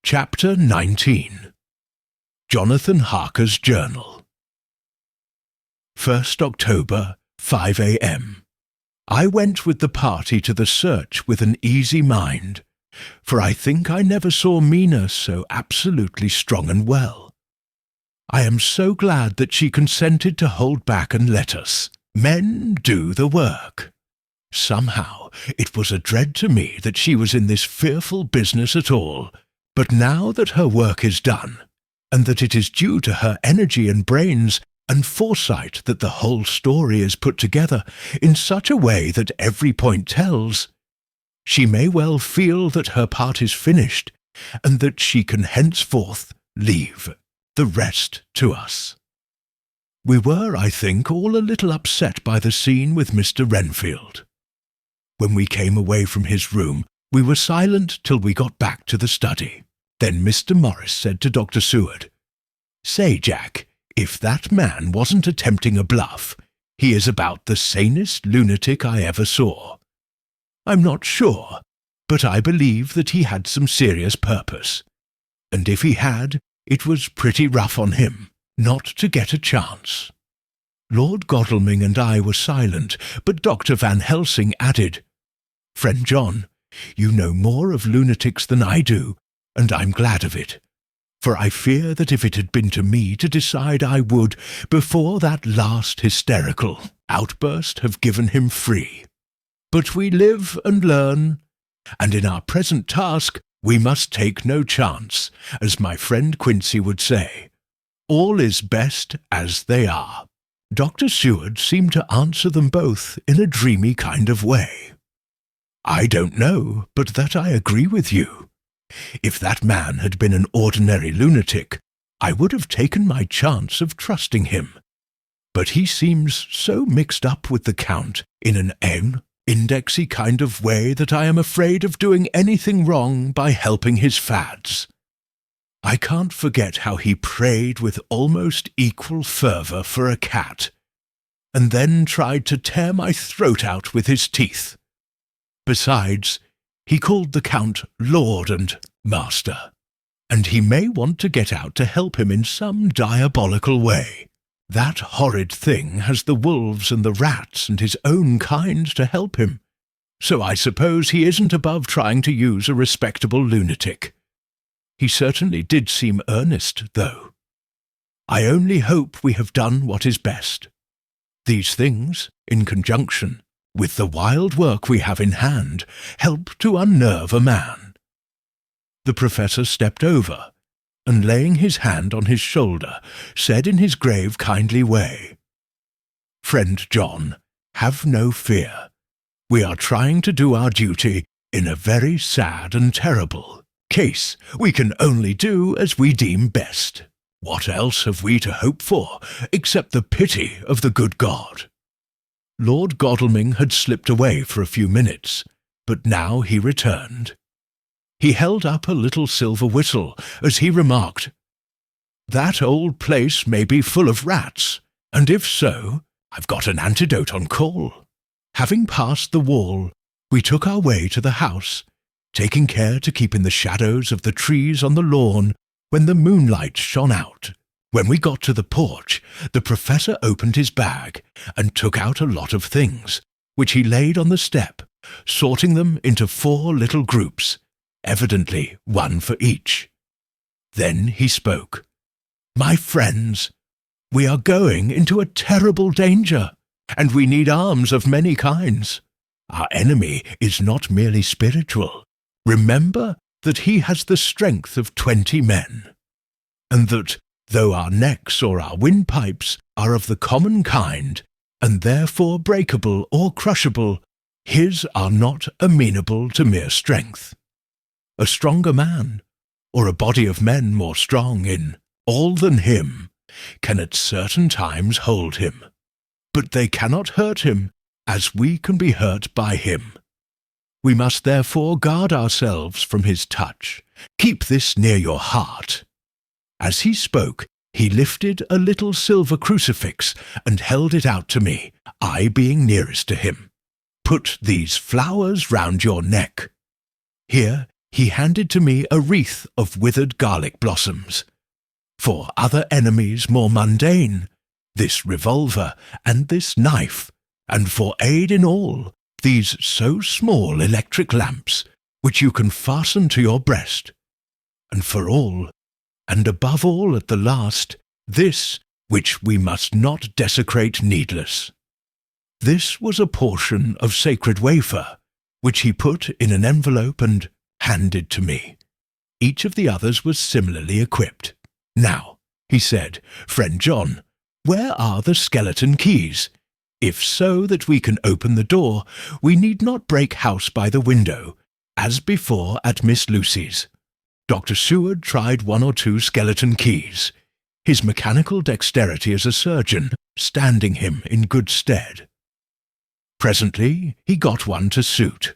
Chapter 19. Jonathan Harker's Journal. 1st October, 5 a.m. I went with the party to the search with an easy mind, for I think I never saw Mina so absolutely strong and well. I am so glad that she consented to hold back and let us, men, do the work. Somehow it was a dread to me that she was in this fearful business at all, but now that her work is done, and that it is due to her energy and brains and foresight that the whole story is put together in such a way that every point tells, she may well feel that her part is finished, and that she can henceforth leave the rest to us. We were, I think, all a little upset by the scene with Mr. Renfield. When we came away from his room, we were silent till we got back to the study. Then Mr. Morris said to Dr. Seward, "Say, Jack, if that man wasn't attempting a bluff, he is about the sanest lunatic I ever saw. I'm not sure, but I believe that he had some serious purpose. And if he had, it was pretty rough on him not to get a chance." Lord Godalming and I were silent, but Dr. Van Helsing added, "Friend John, you know more of lunatics than I do, and I'm glad of it, for I fear that if it had been to me to decide, I would, before that last hysterical outburst, have given him free. But we live and learn, and in our present task we must take no chance, as my friend Quincy would say. All is best as they are." Dr. Seward seemed to answer them both in a dreamy kind of way. "I don't know but that I agree with you. If that man had been an ordinary lunatic, I would have taken my chance of trusting him. But he seems so mixed up with the Count in an indexy kind of way that I am afraid of doing anything wrong by helping his fads. I can't forget how he prayed with almost equal fervour for a cat, and then tried to tear my throat out with his teeth. Besides, he called the Count Lord and Master, and he may want to get out to help him in some diabolical way. That horrid thing has the wolves and the rats and his own kind to help him, so I suppose he isn't above trying to use a respectable lunatic. He certainly did seem earnest, though. I only hope we have done what is best. These things, in conjunction with the wild work we have in hand, help to unnerve a man." The professor stepped over, and laying his hand on his shoulder, said in his grave, kindly way, "Friend John, have no fear. We are trying to do our duty in a very sad and terrible case. We can only do as we deem best. What else have we to hope for, except the pity of the good God?" Lord Godalming had slipped away for a few minutes, but now he returned. He held up a little silver whistle as he remarked, "That old place may be full of rats, and if so, I've got an antidote on call." Having passed the wall, we took our way to the house, taking care to keep in the shadows of the trees on the lawn when the moonlight shone out. When we got to the porch, the professor opened his bag and took out a lot of things, which he laid on the step, sorting them into 4 little groups, evidently one for each. Then he spoke. "My friends, we are going into a terrible danger, and we need arms of many kinds. Our enemy is not merely spiritual. Remember that he has the strength of 20 men, and that, though our necks or our windpipes are of the common kind, and therefore breakable or crushable, his are not amenable to mere strength. A stronger man, or a body of men more strong in all than him, can at certain times hold him, but they cannot hurt him as we can be hurt by him. We must therefore guard ourselves from his touch. Keep this near your heart." As he spoke, he lifted a little silver crucifix and held it out to me, I being nearest to him. "Put these flowers round your neck. Here He handed to me a wreath of withered garlic blossoms. For other enemies more mundane, this revolver and this knife, and for aid in all, these so small electric lamps, which you can fasten to your breast. And for all, and above all at the last, this, which we must not desecrate needless. This was a portion of sacred wafer, which he put in an envelope and handed to me. Each of the others was similarly equipped. Now, he said, "Friend John, where are the skeleton keys? If so that we can open the door, we need not break house by the window, as before at Miss Lucy's." Dr. Seward tried 1 or 2 skeleton keys, his mechanical dexterity as a surgeon standing him in good stead. Presently he got one to suit.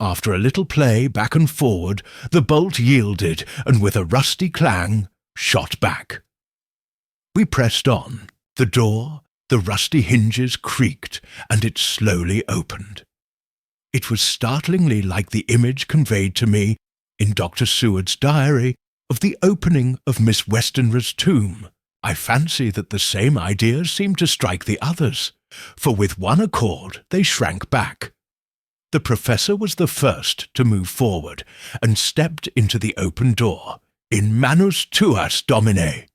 After a little play back and forward, the bolt yielded and with a rusty clang shot back. We pressed on. The door, the rusty hinges creaked, and it slowly opened. It was startlingly like the image conveyed to me in Dr. Seward's diary of the opening of Miss Westenra's tomb. I fancy that the same idea seemed to strike the others, for with one accord they shrank back. The professor was the first to move forward, and stepped into the open door. "In manus tuas, Domine,"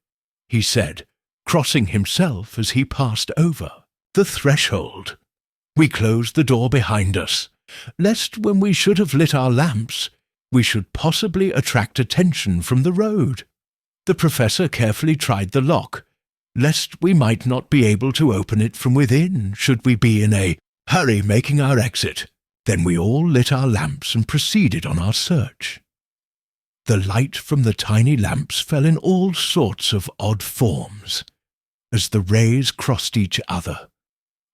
he said, crossing himself as he passed over the threshold. We closed the door behind us, lest when we should have lit our lamps, we should possibly attract attention from the road. The professor carefully tried the lock, lest we might not be able to open it from within should we be in a hurry making our exit. Then we all lit our lamps and proceeded on our search. The light from the tiny lamps fell in all sorts of odd forms, as the rays crossed each other,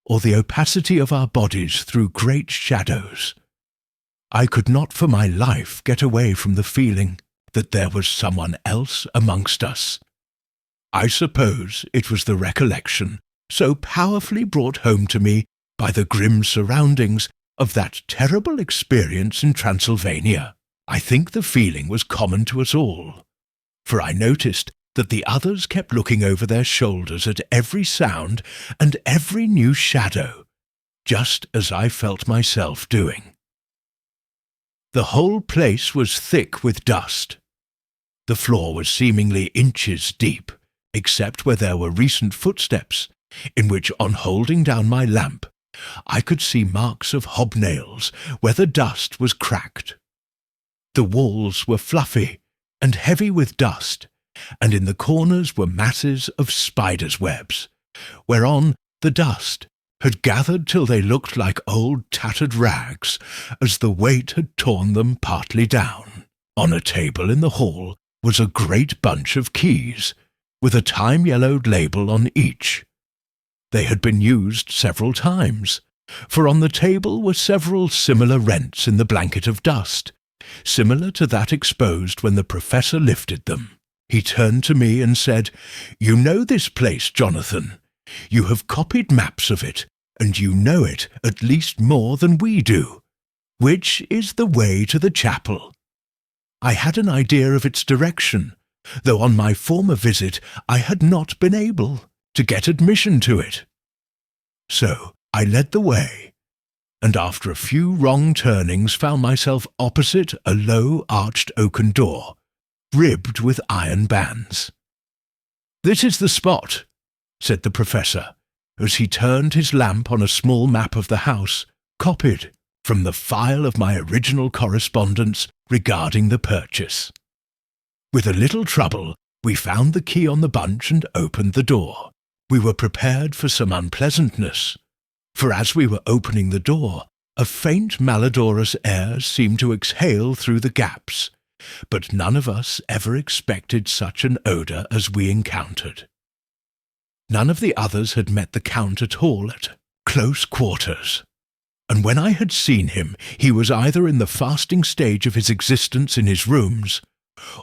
or the opacity of our bodies threw great shadows. I could not for my life get away from the feeling that there was someone else amongst us. I suppose it was the recollection, so powerfully brought home to me by the grim surroundings of that terrible experience in Transylvania. I think the feeling was common to us all, for I noticed that the others kept looking over their shoulders at every sound and every new shadow, just as I felt myself doing. The whole place was thick with dust. The floor was seemingly inches deep, except where there were recent footsteps, in which, on holding down my lamp, I could see marks of hobnails where the dust was cracked. The walls were fluffy and heavy with dust, and in the corners were masses of spiders' webs, whereon the dust had gathered till they looked like old tattered rags, as the weight had torn them partly down. On a table in the hall was a great bunch of keys, with a time-yellowed label on each. They had been used several times, for on the table were several similar rents in the blanket of dust, similar to that exposed when the professor lifted them. He turned to me and said, "You know this place, Jonathan. You have copied maps of it, and you know it at least more than we do. Which is the way to the chapel?" I had an idea of its direction, though on my former visit I had not been able to get admission to it. So I led the way, and after a few wrong turnings found myself opposite a low arched oaken door, ribbed with iron bands. "This is the spot," said the professor, as he turned his lamp on a small map of the house, copied from the file of my original correspondence regarding the purchase. With a little trouble, we found the key on the bunch and opened the door. We were prepared for some unpleasantness, for as we were opening the door, a faint malodorous air seemed to exhale through the gaps, but none of us ever expected such an odour as we encountered. None of the others had met the Count at all at close quarters, and when I had seen him, he was either in the fasting stage of his existence in his rooms,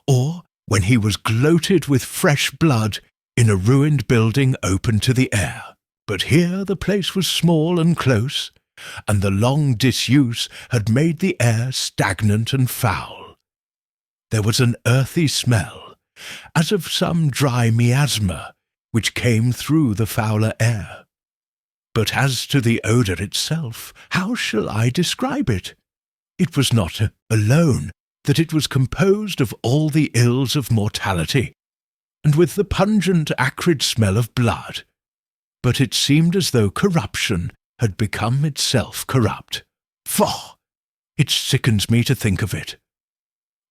or when he was gloated with fresh blood in a ruined building open to the air. But here the place was small and close, and the long disuse had made the air stagnant and foul. There was an earthy smell, as of some dry miasma, which came through the fouler air. But as to the odour itself, how shall I describe it? It was not alone that it was composed of all the ills of mortality, and with the pungent, acrid smell of blood, but it seemed as though corruption had become itself corrupt. Faugh! It sickens me to think of it.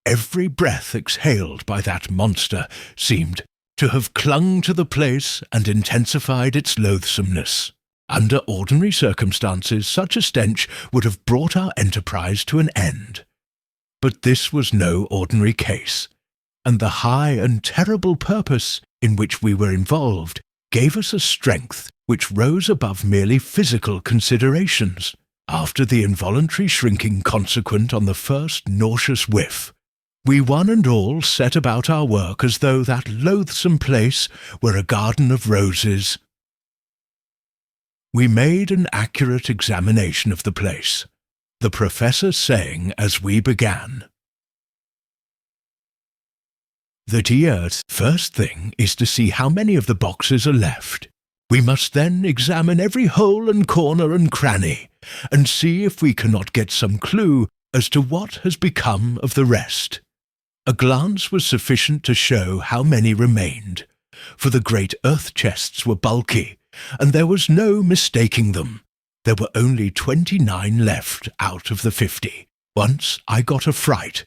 Every breath exhaled by that monster seemed to have clung to the place and intensified its loathsomeness. Under ordinary circumstances, such a stench would have brought our enterprise to an end. But this was no ordinary case, and the high and terrible purpose in which we were involved gave us a strength which rose above merely physical considerations. After the involuntary shrinking consequent on the first nauseous whiff, we one and all set about our work as though that loathsome place were a garden of roses. We made an accurate examination of the place, the professor saying as we began, "The dear's first thing is to see how many of the boxes are left. We must then examine every hole and corner and cranny, and see if we cannot get some clue as to what has become of the rest." A glance was sufficient to show how many remained, for the great earth chests were bulky, and there was no mistaking them. There were only 29 left out of the 50. Once I got a fright,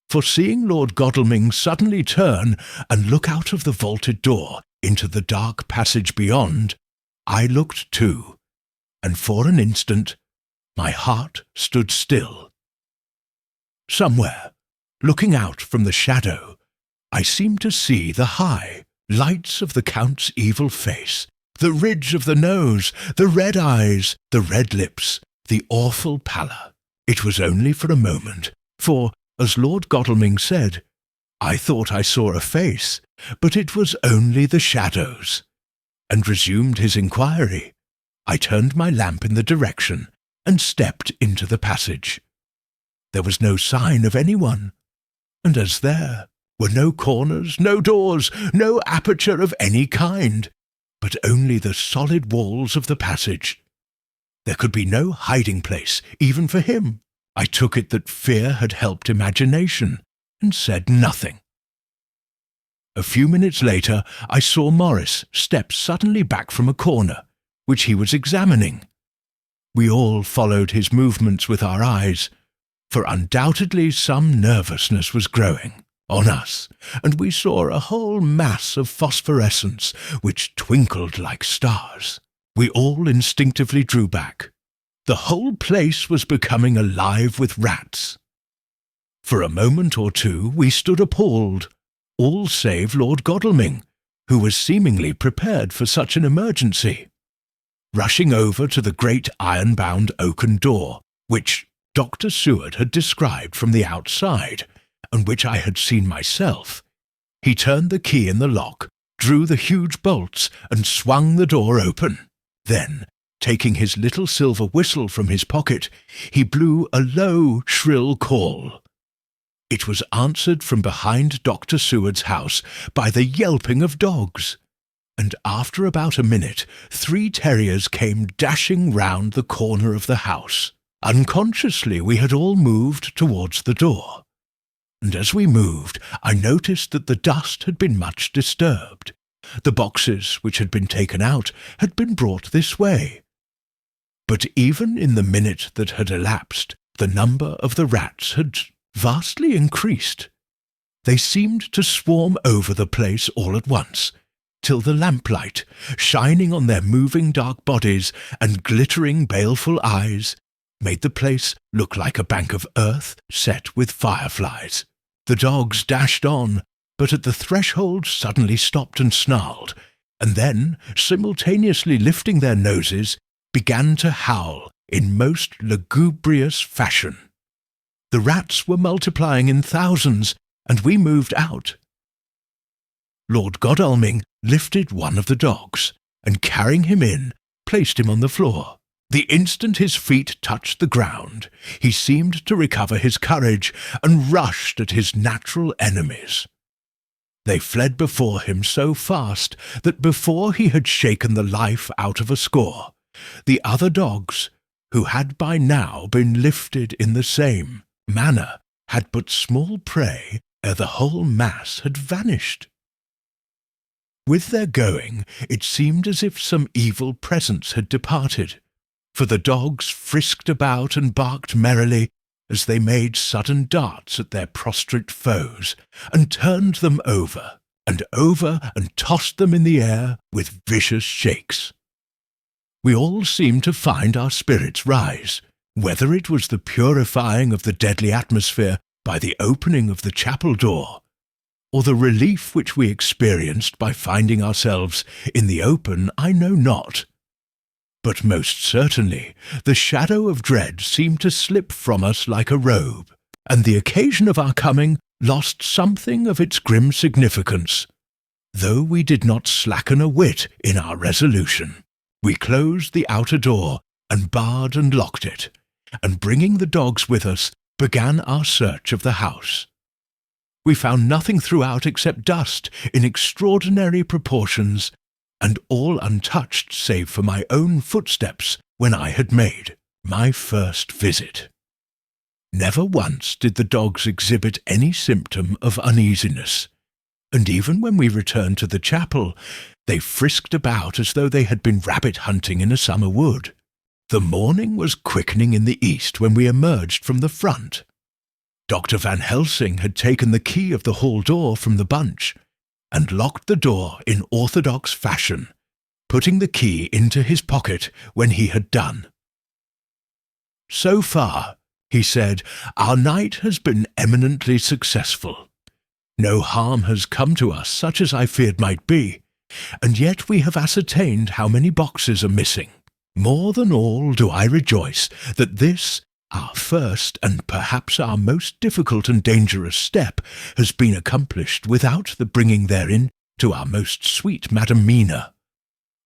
for seeing Lord Godalming suddenly turn and look out of the vaulted door into the dark passage beyond, I looked too, and for an instant my heart stood still. Somewhere, looking out from the shadow, I seemed to see the high lights of the Count's evil face, the ridge of the nose, the red eyes, the red lips, the awful pallor. It was only for a moment, for, as Lord Godalming said, I thought I saw a face, but it was only the shadows, and resumed his inquiry. I turned my lamp in the direction and stepped into the passage. There was no sign of anyone, and as there were no corners, no doors, no aperture of any kind, but only the solid walls of the passage, there could be no hiding place, even for him. I took it that fear had helped imagination, and said nothing. A few minutes later, I saw Morris step suddenly back from a corner, which he was examining. We all followed his movements with our eyes, for undoubtedly some nervousness was growing on us, and we saw a whole mass of phosphorescence which twinkled like stars. We all instinctively drew back. The whole place was becoming alive with rats. For a moment or two we stood appalled, all save Lord Godalming, who was seemingly prepared for such an emergency. Rushing over to the great iron-bound oaken door, which Dr. Seward had described from the outside, and which I had seen myself, he turned the key in the lock, drew the huge bolts, and swung the door open. Then, taking his little silver whistle from his pocket, he blew a low, shrill call. It was answered from behind Dr. Seward's house by the yelping of dogs, and after about a minute 3 terriers came dashing round the corner of the house. Unconsciously we had all moved towards the door, and as we moved I noticed that the dust had been much disturbed. The boxes which had been taken out had been brought this way. But even in the minute that had elapsed, the number of the rats had vastly increased. They seemed to swarm over the place all at once, till the lamplight, shining on their moving dark bodies and glittering baleful eyes, made the place look like a bank of earth set with fireflies. The dogs dashed on, but at the threshold suddenly stopped and snarled, and then, simultaneously lifting their noses, began to howl in most lugubrious fashion. The rats were multiplying in thousands, and we moved out. Lord Godalming lifted one of the dogs, and carrying him in, placed him on the floor. The instant his feet touched the ground, he seemed to recover his courage and rushed at his natural enemies. They fled before him so fast that before he had shaken the life out of a score, the other dogs, who had by now been lifted in the same manner, had but small prey ere the whole mass had vanished. With their going, it seemed as if some evil presence had departed, for the dogs frisked about and barked merrily as they made sudden darts at their prostrate foes, and turned them over and tossed them in the air with vicious shakes. We all seemed to find our spirits rise, whether it was the purifying of the deadly atmosphere by the opening of the chapel door, or the relief which we experienced by finding ourselves in the open, I know not. But most certainly the shadow of dread seemed to slip from us like a robe, and the occasion of our coming lost something of its grim significance. Though we did not slacken a whit in our resolution, we closed the outer door and barred and locked it, and bringing the dogs with us, began our search of the house. We found nothing throughout except dust in extraordinary proportions, and all untouched save for my own footsteps when I had made my first visit. Never once did the dogs exhibit any symptom of uneasiness, and even when we returned to the chapel, they frisked about as though they had been rabbit hunting in a summer wood. The morning was quickening in the east when we emerged from the front. Dr. Van Helsing had taken the key of the hall door from the bunch, and locked the door in orthodox fashion, putting the key into his pocket when he had done. "So far," he said, "our night has been eminently successful. No harm has come to us such as I feared might be, and yet we have ascertained how many boxes are missing. More than all do I rejoice that this, our first and perhaps our most difficult and dangerous step, has been accomplished without the bringing therein to our most sweet Madam Mina,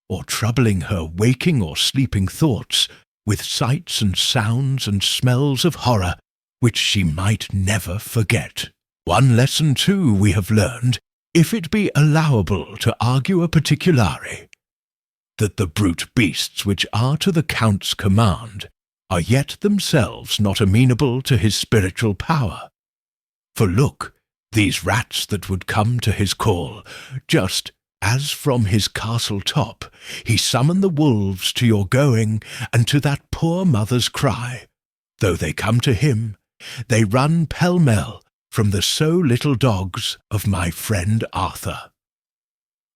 or troubling her waking or sleeping thoughts with sights and sounds and smells of horror which she might never forget. One lesson, too, we have learned, if it be allowable to argue a particulari, that the brute beasts which are to the Count's command are yet themselves not amenable to his spiritual power. For look, these rats that would come to his call, just as from his castle top he summoned the wolves to your going and to that poor mother's cry. Though they come to him, they run pell-mell from the so little dogs of my friend Arthur.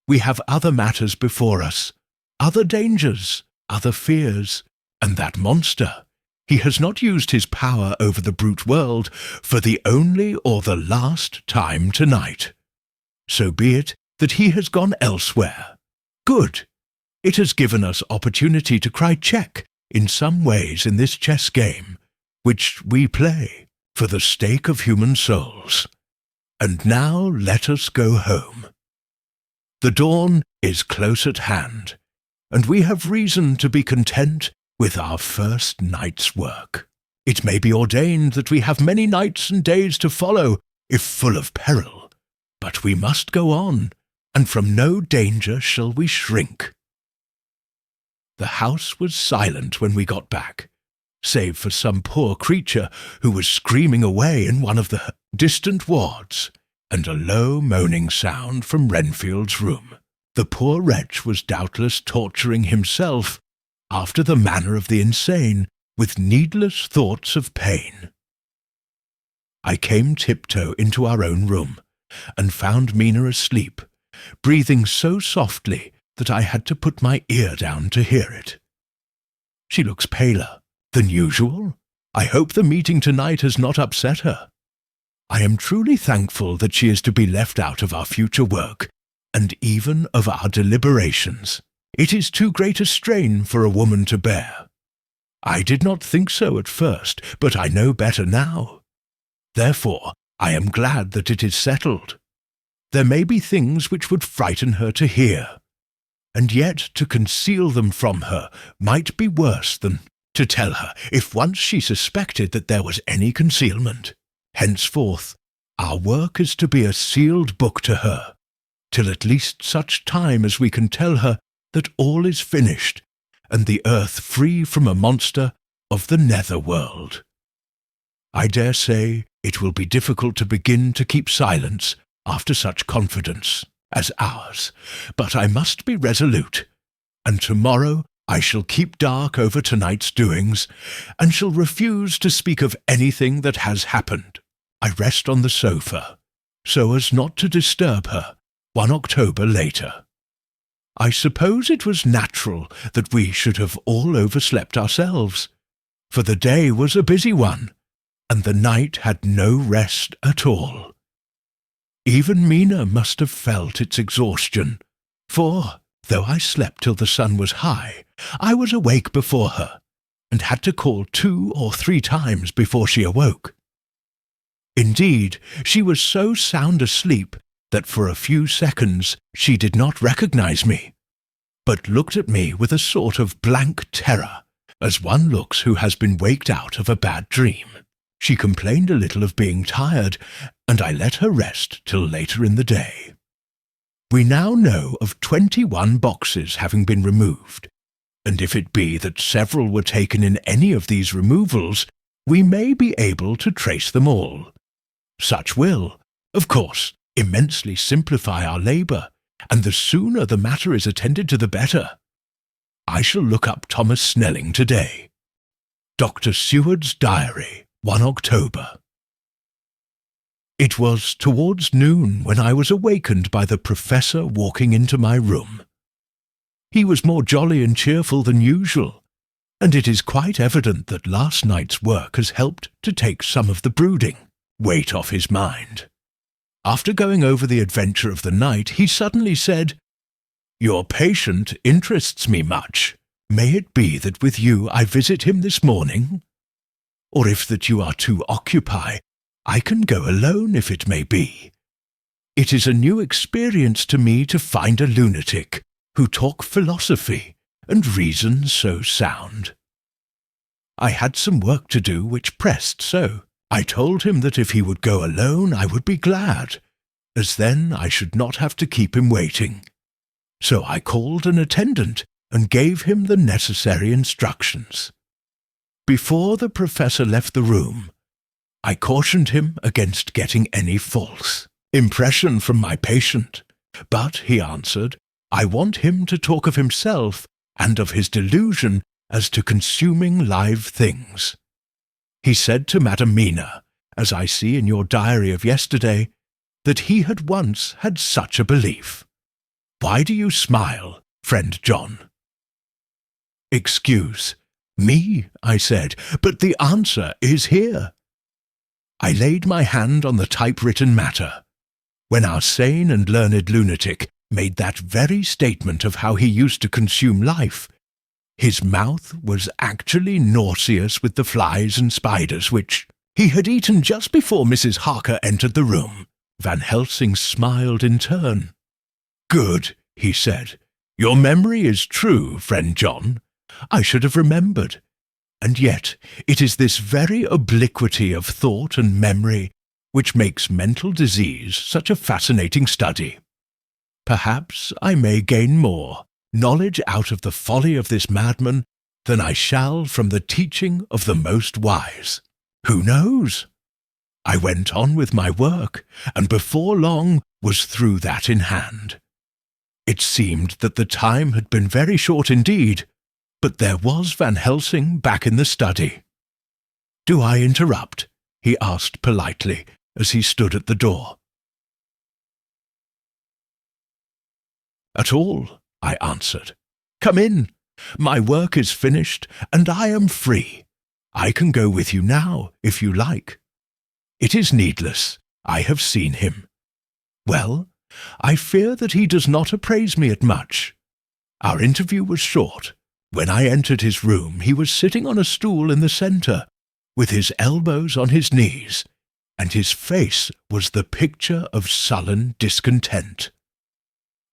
We have other matters before us, other dangers, other fears, and that monster, he has not used his power over the brute world for the only or the last time tonight. So be it that he has gone elsewhere. Good. It has given us opportunity to cry check in some ways in this chess game, which we play for the stake of human souls. And now let us go home. The dawn is close at hand, and we have reason to be content with our first night's work. It may be ordained that we have many nights and days to follow, if full of peril, but we must go on, and from no danger shall we shrink. The house was silent when we got back, save for some poor creature who was screaming away in one of the distant wards, and a low moaning sound from Renfield's room. The poor wretch was doubtless torturing himself, after the manner of the insane, with needless thoughts of pain. I came tiptoe into our own room, and found Mina asleep, breathing so softly that I had to put my ear down to hear it. She looks paler than usual. I hope the meeting tonight has not upset her. I am truly thankful that she is to be left out of our future work, and even of our deliberations. It is too great a strain for a woman to bear. I did not think so at first, but I know better now. Therefore, I am glad that it is settled. There may be things which would frighten her to hear, and yet to conceal them from her might be worse than to tell her if once she suspected that there was any concealment. Henceforth, our work is to be a sealed book to her, till at least such time as we can tell her that all is finished, and the earth free from a monster of the nether world. I dare say it will be difficult to begin to keep silence after such confidence as ours, but I must be resolute, and tomorrow I shall keep dark over tonight's doings, and shall refuse to speak of anything that has happened. I rest on the sofa, so as not to disturb her 1 October later. I suppose it was natural that we should have all overslept ourselves, for the day was a busy one, and the night had no rest at all. Even Mina must have felt its exhaustion, for, though I slept till the sun was high, I was awake before her, and had to call 2 or 3 times before she awoke. Indeed, she was so sound asleep that for a few seconds she did not recognize me, but looked at me with a sort of blank terror, as one looks who has been waked out of a bad dream. She complained a little of being tired, and I let her rest till later in the day. We now know of 21 boxes having been removed, and if it be that several were taken in any of these removals, we may be able to trace them all. Such will, of course, immensely simplify our labour, and the sooner the matter is attended to the better. I shall look up Thomas Snelling today. Dr. Seward's Diary, 1 October. It was towards noon when I was awakened by the Professor walking into my room. He was more jolly and cheerful than usual, and it is quite evident that last night's work has helped to take some of the brooding weight off his mind. After going over the adventure of the night, he suddenly said, "Your patient interests me much. May it be that with you I visit him this morning? Or if that you are too occupied, I can go alone if it may be. It is a new experience to me to find a lunatic who talk philosophy and reason so sound." I had some work to do which pressed so. I told him that if he would go alone I would be glad, as then I should not have to keep him waiting. So I called an attendant and gave him the necessary instructions. Before the Professor left the room, I cautioned him against getting any false impression from my patient, but he answered, "I want him to talk of himself and of his delusion as to consuming live things." He said to Madam Mina, as I see in your diary of yesterday, that he had once had such a belief. Why do you smile, friend John? "Excuse me," I said, "but the answer is here." I laid my hand on the typewritten matter. When our sane and learned lunatic made that very statement of how he used to consume life, his mouth was actually nauseous with the flies and spiders which he had eaten just before Mrs. Harker entered the room. Van Helsing smiled in turn. "Good," he said. "Your memory is true, friend John. I should have remembered. And yet it is this very obliquity of thought and memory which makes mental disease such a fascinating study. Perhaps I may gain more knowledge out of the folly of this madman than I shall from the teaching of the most wise. Who knows? I went on with my work, and before long was through that in hand. It seemed that the time had been very short indeed, but there was Van Helsing back in the study. "Do I interrupt?" he asked politely as he stood at the door. "At all," I answered. "Come in. My work is finished, and I am free. I can go with you now, if you like." "It is needless. I have seen him." "Well, I fear that he does not appraise me at much. Our interview was short. When I entered his room, he was sitting on a stool in the centre, with his elbows on his knees, and his face was the picture of sullen discontent.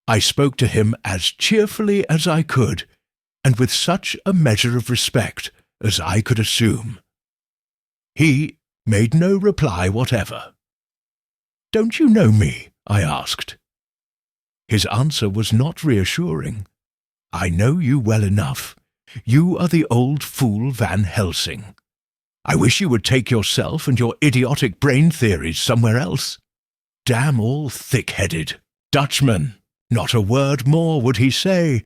I spoke to him as cheerfully as I could, and with such a measure of respect as I could assume. He made no reply whatever. "Don't you know me?" I asked. His answer was not reassuring. "I know you well enough. You are the old fool Van Helsing. I wish you would take yourself and your idiotic brain theories somewhere else. Damn all thick-headed Dutchman." Not a word more would he say,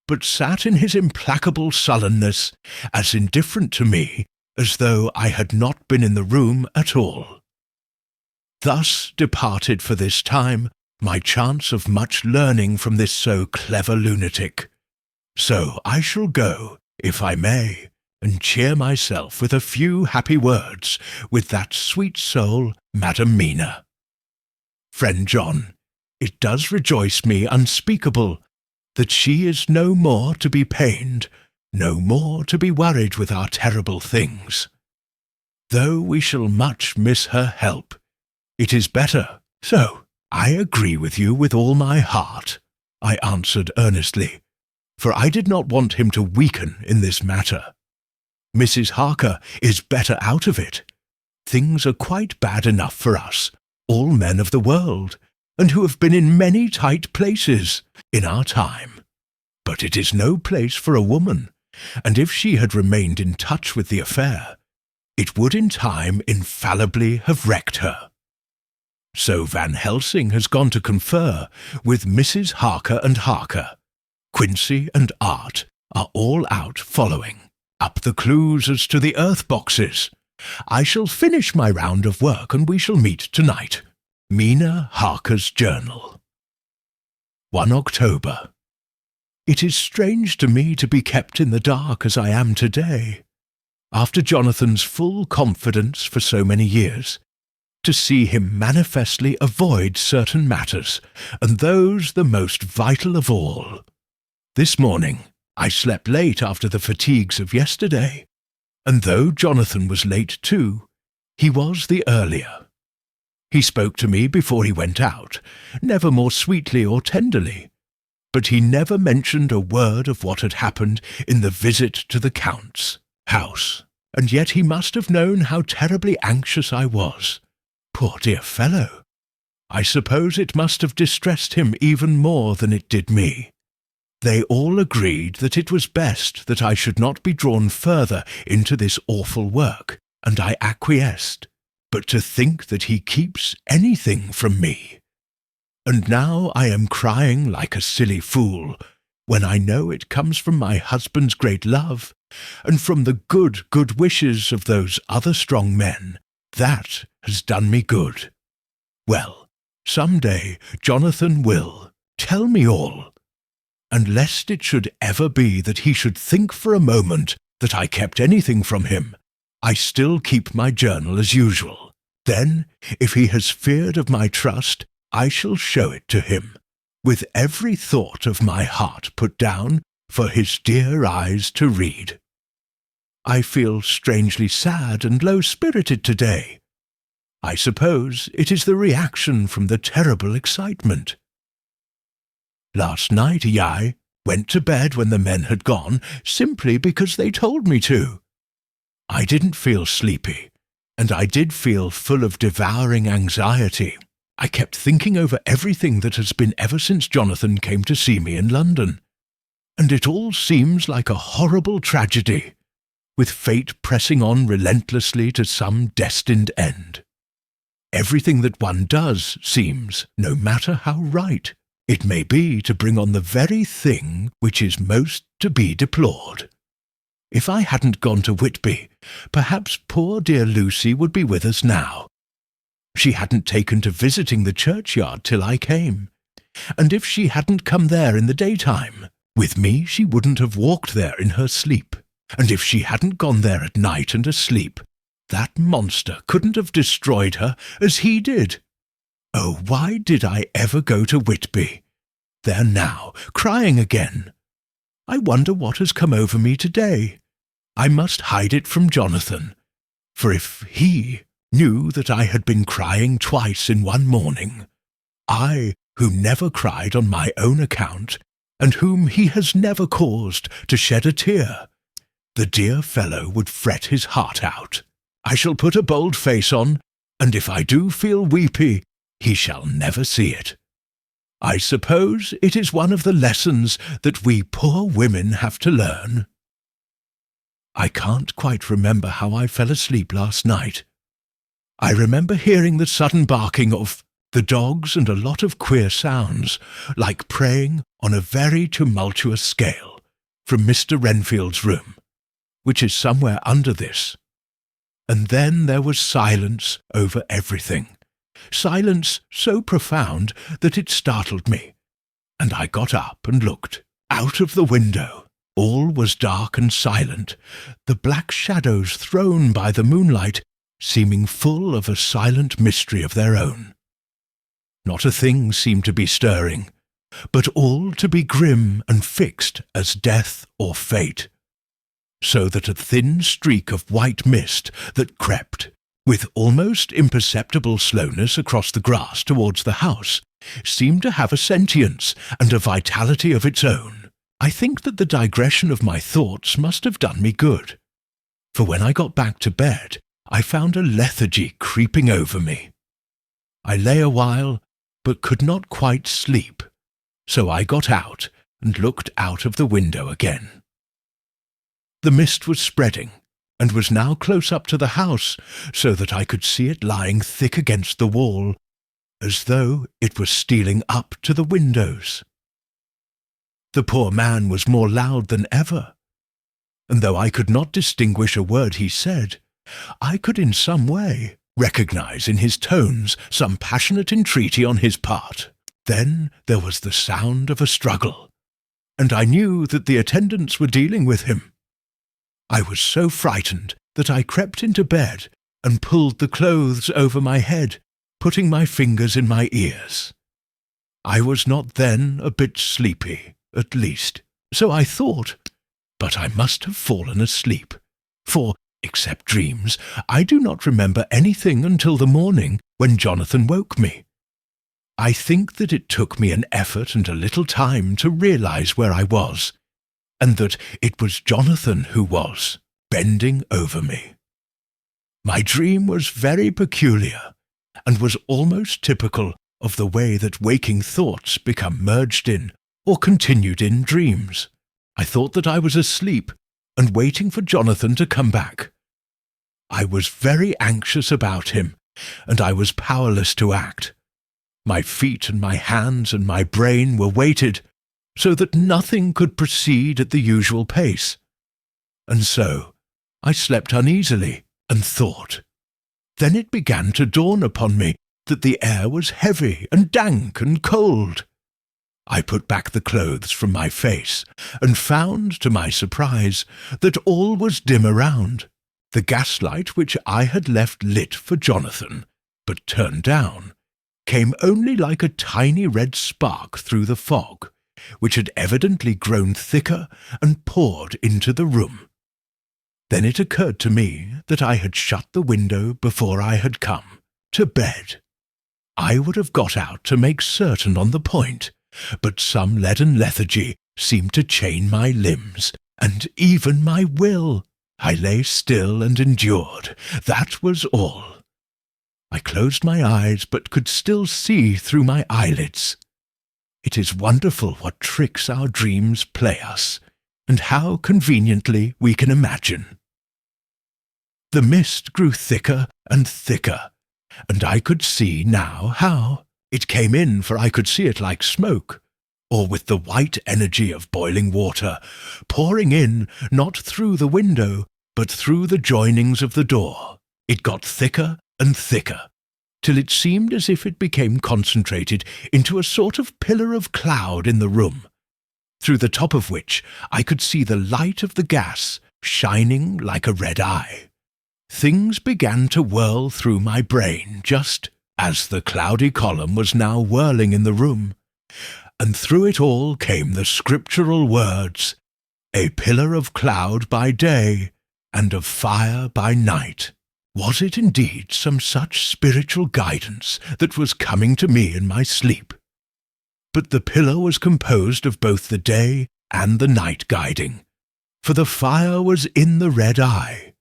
but sat in his implacable sullenness, as indifferent to me as though I had not been in the room at all. Thus departed for this time my chance of much learning from this so clever lunatic. So I shall go, if I may, and cheer myself with a few happy words with that sweet soul, Madam Mina. Friend John, it does rejoice me unspeakable that she is no more to be pained, no more to be worried with our terrible things. Though we shall much miss her help, it is better so. "I agree with you with all my heart," I answered earnestly, for I did not want him to weaken in this matter. "Mrs. Harker is better out of it. Things are quite bad enough for us, all men of the world, and who have been in many tight places in our time. But it is no place for a woman, and if she had remained in touch with the affair, it would in time infallibly have wrecked her. So Van Helsing has gone to confer with Mrs. Harker and Harker. Quincy and Art are all out following up the clues as to the earth boxes. I shall finish my round of work and we shall meet tonight. Mina Harker's Journal. 1 October. It is strange to me to be kept in the dark as I am today, after Jonathan's full confidence for so many years, to see him manifestly avoid certain matters, and those the most vital of all. This morning I slept late after the fatigues of yesterday, and though Jonathan was late too, he was the earlier. He spoke to me before he went out, never more sweetly or tenderly, but he never mentioned a word of what had happened in the visit to the Count's house, and yet he must have known how terribly anxious I was. Poor dear fellow! I suppose it must have distressed him even more than it did me. They all agreed that it was best that I should not be drawn further into this awful work, and I acquiesced. But to think that he keeps anything from me! And now I am crying like a silly fool, when I know it comes from my husband's great love, and from the good wishes of those other strong men. That has done me good. Well, some day Jonathan will tell me all, and lest it should ever be that he should think for a moment that I kept anything from him, I still keep my journal as usual. Then, if he has feared of my trust, I shall show it to him, with every thought of my heart put down for his dear eyes to read. I feel strangely sad and low-spirited today. I suppose it is the reaction from the terrible excitement. Last night I went to bed when the men had gone, simply because they told me to. I didn't feel sleepy, and I did feel full of devouring anxiety. I kept thinking over everything that has been ever since Jonathan came to see me in London, and it all seems like a horrible tragedy, with fate pressing on relentlessly to some destined end. Everything that one does seems, no matter how right it may be, to bring on the very thing which is most to be deplored. If I hadn't gone to Whitby, perhaps poor dear Lucy would be with us now. She hadn't taken to visiting the churchyard till I came, and if she hadn't come there in the daytime, with me she wouldn't have walked there in her sleep, and if she hadn't gone there at night and asleep, that monster couldn't have destroyed her as he did. Oh, why did I ever go to Whitby? There now, crying again. I wonder what has come over me today. I must hide it from Jonathan, for if he knew that I had been crying twice in one morning, I, who never cried on my own account, and whom he has never caused to shed a tear, the dear fellow would fret his heart out. I shall put a bold face on, and if I do feel weepy, he shall never see it. I suppose it is one of the lessons that we poor women have to learn. I can't quite remember how I fell asleep last night. I remember hearing the sudden barking of the dogs and a lot of queer sounds, like praying on a very tumultuous scale, from Mr. Renfield's room, which is somewhere under this. And then there was silence over everything, silence so profound that it startled me, and I got up and looked out of the window. All was dark and silent, the black shadows thrown by the moonlight seeming full of a silent mystery of their own. Not a thing seemed to be stirring, but all to be grim and fixed as death or fate, so that a thin streak of white mist that crept, with almost imperceptible slowness across the grass towards the house, seemed to have a sentience and a vitality of its own. I think that the digression of my thoughts must have done me good, for when I got back to bed, I found a lethargy creeping over me. I lay a while, but could not quite sleep, so I got out and looked out of the window again. The mist was spreading, and was now close up to the house, so that I could see it lying thick against the wall, as though it was stealing up to the windows. The poor man was more loud than ever, and though I could not distinguish a word he said, I could in some way recognize in his tones some passionate entreaty on his part. Then there was the sound of a struggle, and I knew that the attendants were dealing with him. I was so frightened that I crept into bed and pulled the clothes over my head, putting my fingers in my ears. I was not then a bit sleepy, at least, so I thought, but I must have fallen asleep, for, except dreams, I do not remember anything until the morning when Jonathan woke me. I think that it took me an effort and a little time to realize where I was, and that it was Jonathan who was bending over me. My dream was very peculiar, and was almost typical of the way that waking thoughts become merged in or continued in dreams. I thought that I was asleep and waiting for Jonathan to come back. I was very anxious about him, and I was powerless to act. My feet and my hands and my brain were weighted, so that nothing could proceed at the usual pace. And so I slept uneasily and thought. Then it began to dawn upon me that the air was heavy and dank and cold. I put back the clothes from my face, and found, to my surprise, that all was dim around. The gaslight which I had left lit for Jonathan, but turned down, came only like a tiny red spark through the fog, which had evidently grown thicker and poured into the room. Then it occurred to me that I had shut the window before I had come to bed. I would have got out to make certain on the point, but some leaden lethargy seemed to chain my limbs, and even my will. I lay still and endured. That was all. I closed my eyes, but could still see through my eyelids. It is wonderful what tricks our dreams play us, and how conveniently we can imagine. The mist grew thicker and thicker, and I could see now how. It came in, for I could see it like smoke, or with the white energy of boiling water, pouring in not through the window, but through the joinings of the door. It got thicker and thicker, till it seemed as if it became concentrated into a sort of pillar of cloud in the room, through the top of which I could see the light of the gas shining like a red eye. Things began to whirl through my brain just as the cloudy column was now whirling in the room, and through it all came the scriptural words, "A pillar of cloud by day, and of fire by night." Was it indeed some such spiritual guidance that was coming to me in my sleep? But the pillar was composed of both the day and the night guiding, for the fire was in the red eye,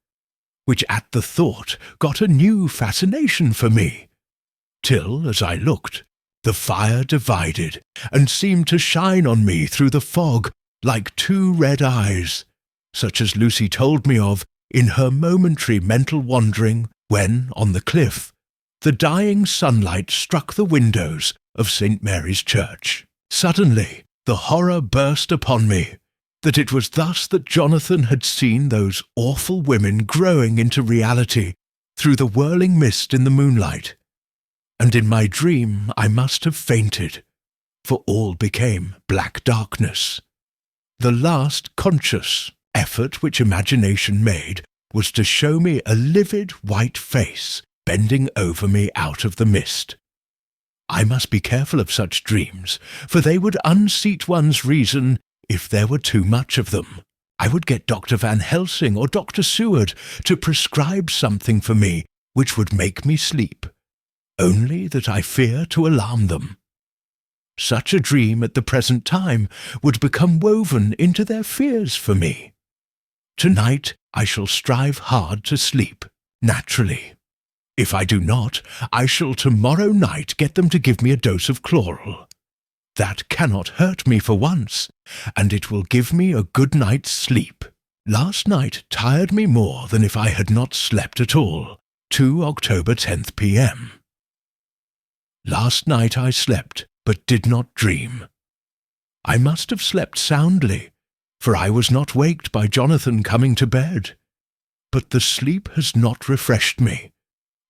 which at the thought got a new fascination for me, till, as I looked, the fire divided and seemed to shine on me through the fog like two red eyes, such as Lucy told me of in her momentary mental wandering when, on the cliff, the dying sunlight struck the windows of St. Mary's Church. Suddenly, the horror burst upon me that it was thus that Jonathan had seen those awful women growing into reality through the whirling mist in the moonlight, and in my dream I must have fainted, for all became black darkness. The last conscious effort which imagination made was to show me a livid white face bending over me out of the mist. I must be careful of such dreams, for they would unseat one's reason if there were too much of them. I would get Dr. Van Helsing or Dr. Seward to prescribe something for me which would make me sleep, only that I fear to alarm them. Such a dream at the present time would become woven into their fears for me. Tonight I shall strive hard to sleep, naturally. If I do not, I shall tomorrow night get them to give me a dose of chloral. That cannot hurt me for once, and it will give me a good night's sleep. Last night tired me more than if I had not slept at all. 2 October 10th p.m. Last night I slept, but did not dream. I must have slept soundly, for I was not waked by Jonathan coming to bed. But the sleep has not refreshed me,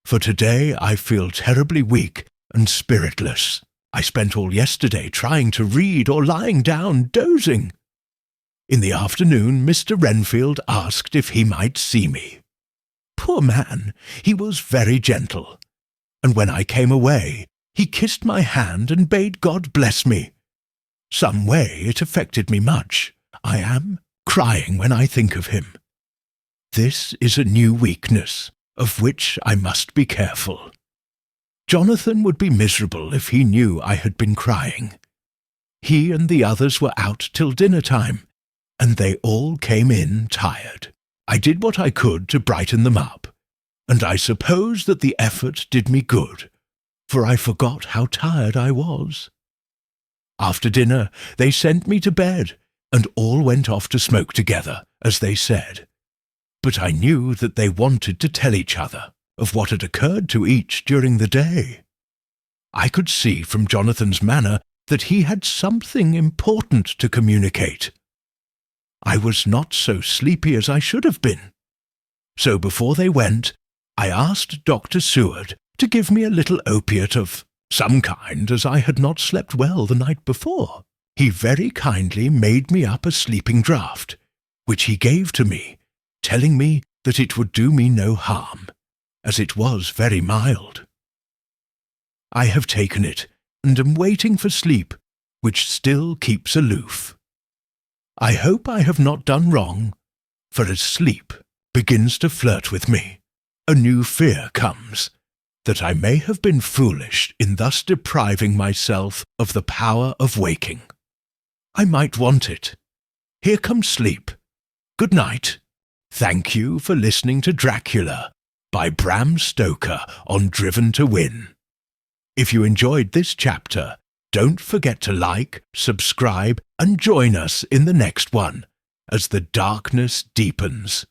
for today I feel terribly weak and spiritless. I spent all yesterday trying to read or lying down dozing. In the afternoon Mr. Renfield asked if he might see me. Poor man, he was very gentle, and when I came away, he kissed my hand and bade God bless me. Some way it affected me much. I am crying when I think of him. This is a new weakness, of which I must be careful. Jonathan would be miserable if he knew I had been crying. He and the others were out till dinner-time, and they all came in tired. I did what I could to brighten them up, and I suppose that the effort did me good, for I forgot how tired I was. After dinner they sent me to bed, and all went off to smoke together, as they said. But I knew that they wanted to tell each other of what had occurred to each during the day. I could see from Jonathan's manner that he had something important to communicate. I was not so sleepy as I should have been. So before they went, I asked Dr. Seward to give me a little opiate of some kind, as I had not slept well the night before. He very kindly made me up a sleeping draught, which he gave to me, telling me that it would do me no harm, as it was very mild. I have taken it, and am waiting for sleep, which still keeps aloof. I hope I have not done wrong, for as sleep begins to flirt with me, a new fear comes, that I may have been foolish in thus depriving myself of the power of waking. I might want it. Here comes sleep. Good night. Thank you for listening to Dracula by Bram Stoker on Driven to Win. If you enjoyed this chapter, don't forget to like, subscribe, and join us in the next one as the darkness deepens.